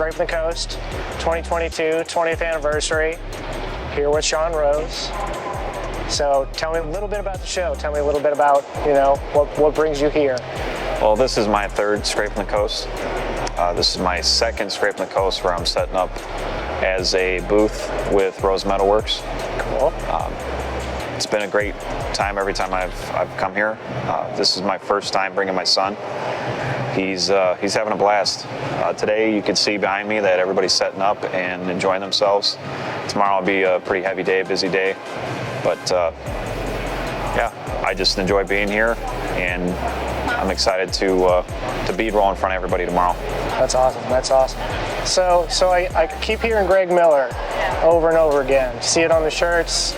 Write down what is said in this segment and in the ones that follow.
Scrapin The Coast, 2022, 20th anniversary, here with Sean Rose. So tell me a little bit about the show. Tell me a little bit about, what brings you here. Well, this is my third Scrapin The Coast. This is my second Scrapin The Coast where I'm setting up as a booth with Rose Metalworks. Cool. It's been a great time every time I've come here. This is my first time bringing my son. He's having a blast. Today you can see behind me that everybody's setting up and enjoying themselves. Tomorrow will be a pretty heavy day, busy day. But yeah, I just enjoy being here, and I'm excited to bead roll in front of everybody tomorrow. That's awesome. That's awesome. So I keep hearing Greg Miller over and over again. See it on the shirts.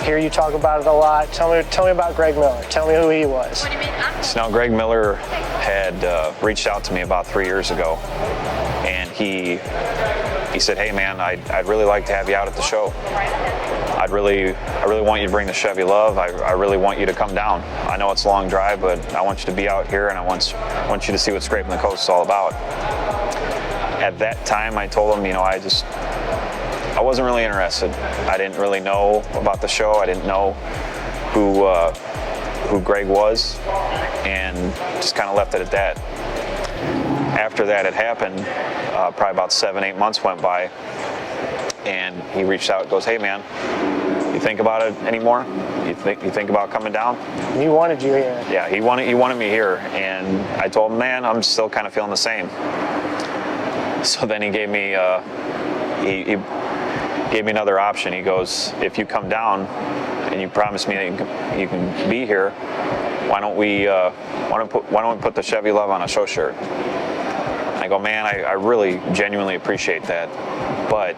Hear you talk about it a lot. Tell me about Greg Miller. Tell me who he was. So now Greg Miller had reached out to me about 3 years ago, and he said, "Hey man, I'd really like to have you out at the show. I really want you to bring the Chevy love. I really want you to come down. I know it's a long drive, but I want you to be out here, and I want you to see what Scrapin The Coast is all about." At that time, I told him, I wasn't really interested. I didn't really know about the show. I didn't know who Greg was, and just kind of left it at that. After that had happened, probably about 7-8 months went by, and he reached out and goes, "Hey man, you think about it anymore? You think about coming down?" He wanted you here. Yeah, he wanted me here, and I told him, "Man, I'm still kind of feeling the same." So then he gave me he gave me another option. He goes, "If you come down and you promise me that you can be here, why don't we put the Chevy love on a show shirt?" I go, "Man, I really genuinely appreciate that, but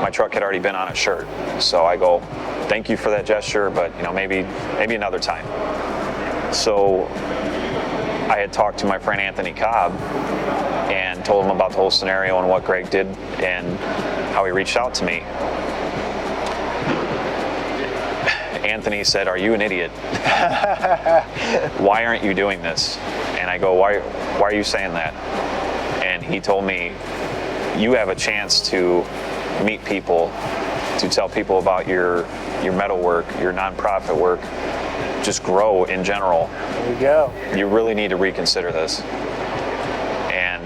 my truck had already been on a shirt." So I go, "Thank you for that gesture, but maybe another time." So I had talked to my friend Anthony Cobb and told him about the whole scenario and what Greg did and how he reached out to me. Anthony said, "Are you an idiot? Why aren't you doing this?" And I go, why are you saying that?" And he told me, "You have a chance to meet people, to tell people about your metal work, your nonprofit work, just grow in general. There you go. You really need to reconsider this." And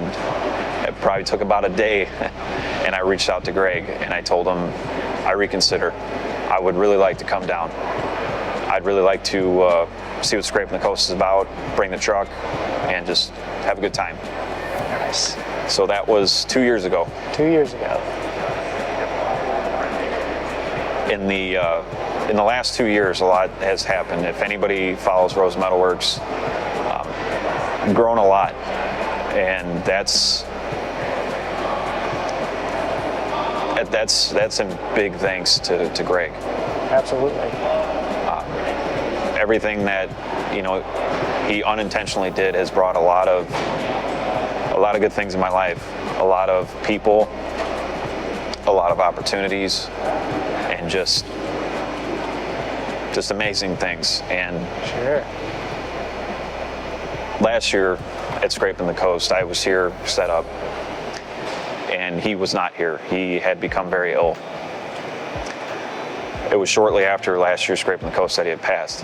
it probably took about a day, and I reached out to Greg and I told him, "I reconsider. I would really like to come down. I'd really like to see what Scrapin The Coast is about, bring the truck, and just have a good time." Nice. So that was 2 years ago. 2 years ago. In the last 2 years, a lot has happened. If anybody follows Rose Metalworks, I've grown a lot, and that's in big thanks to Greg. Absolutely. Everything that he unintentionally did has brought a lot of good things in my life. A lot of people, a lot of opportunities, and just amazing things. And sure. Last year at Scrapin The Coast, I was here set up, and he was not here. He had become very ill. It was shortly after last year's Scrapin The Coast that he had passed.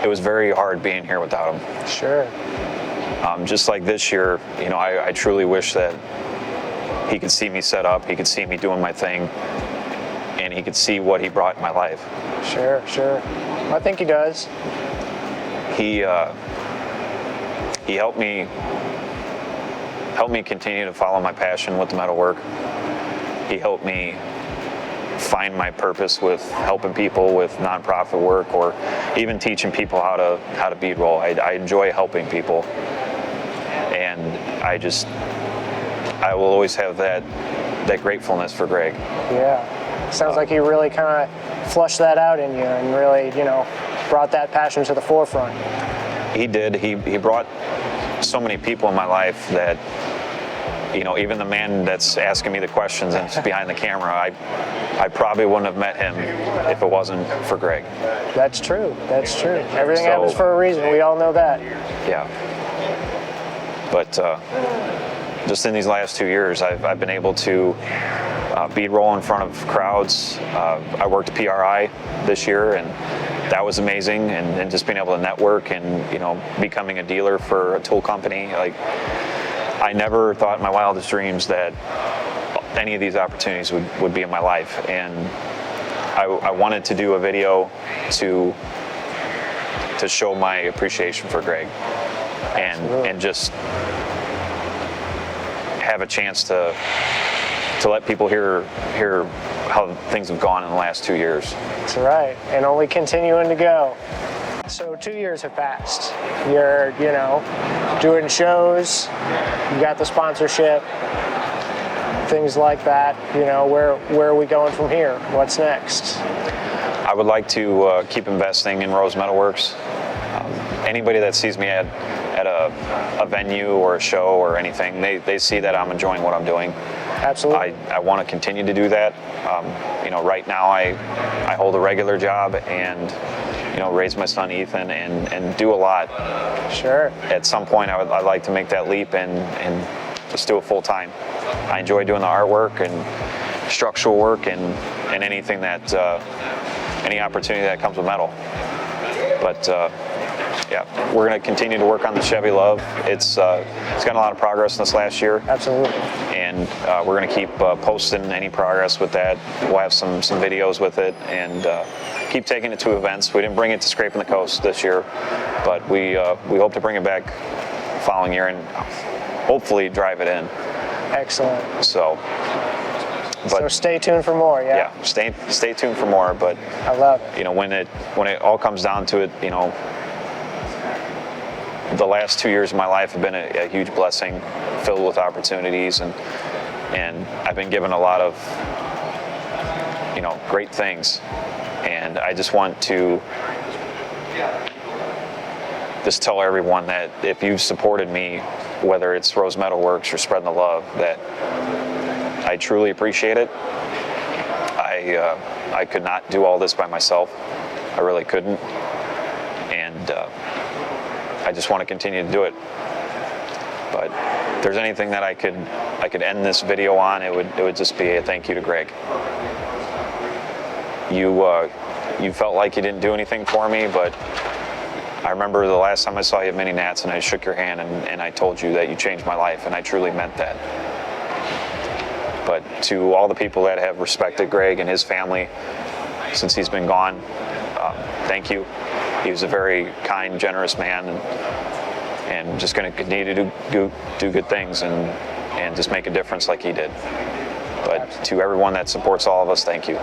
It was very hard being here without him. Sure. Just like this year, I truly wish that he could see me set up, he could see me doing my thing, and he could see what he brought in my life. Sure. I think he does. He helped me continue to follow my passion with the metal work. He helped me find my purpose with helping people with nonprofit work, or even teaching people how to bead roll. I enjoy helping people, and I will always have that gratefulness for Greg. Yeah. Sounds like he really kind of flushed that out in you and really, brought that passion to the forefront. He did. He brought so many people in my life that, even the man that's asking me the questions and is behind the camera, I probably wouldn't have met him if it wasn't for Greg. That's true. Everything happens for a reason. We all know that. Yeah. But just in these last 2 years, I've been able to B-roll in front of crowds. I worked PRI this year, and that was amazing. And just being able to network and, you know, becoming a dealer for a tool company. Like, I never thought in my wildest dreams that any of these opportunities would be in my life. And I wanted to do a video to show my appreciation for Greg, and just have a chance to let people hear how things have gone in the last 2 years. That's right, and only continuing to go. So 2 years have passed. You're, you know, doing shows, you got the sponsorship, things like that. You know, where are we going from here? What's next? I would like to keep investing in Rose Metal Works. Anybody that sees me at a venue or a show or anything, they see that I'm enjoying what I'm doing. Absolutely. I want to continue to do that. You know, right now I hold a regular job and, you know, raise my son Ethan and do a lot. Sure. At some point I'd like to make that leap and just do it full time. I enjoy doing the artwork and structural work and anything that, any opportunity that comes with metal. But yeah, we're going to continue to work on the Chevy Love. It's gotten a lot of progress in this last year. Absolutely. And we're going to keep posting any progress with that. We'll have some videos with it and keep taking it to events. We didn't bring it to Scrapin The Coast this year, but we hope to bring it back following year and hopefully drive it in. Excellent. So stay tuned for more. Yeah. Yeah, stay tuned for more. But I love it. You know, when it all comes down to it, you know, the last 2 years of my life have been a huge blessing, filled with opportunities, and I've been given a lot of, you know, great things. And I just want to just tell everyone that if you've supported me, whether it's Rose Metal Works or Spreading the Love, that I truly appreciate it. I could not do all this by myself. I really couldn't. And I just want to continue to do it. But if there's anything that I could end this video on, it would just be a thank you to Greg. You felt like you didn't do anything for me, but I remember the last time I saw you at Mini Nats and I shook your hand and I told you that you changed my life, and I truly meant that. But to all the people that have respected Greg and his family since he's been gone, thank you. He was a very kind, generous man, and just going to continue to do good things and just make a difference like he did. But to everyone that supports all of us, thank you.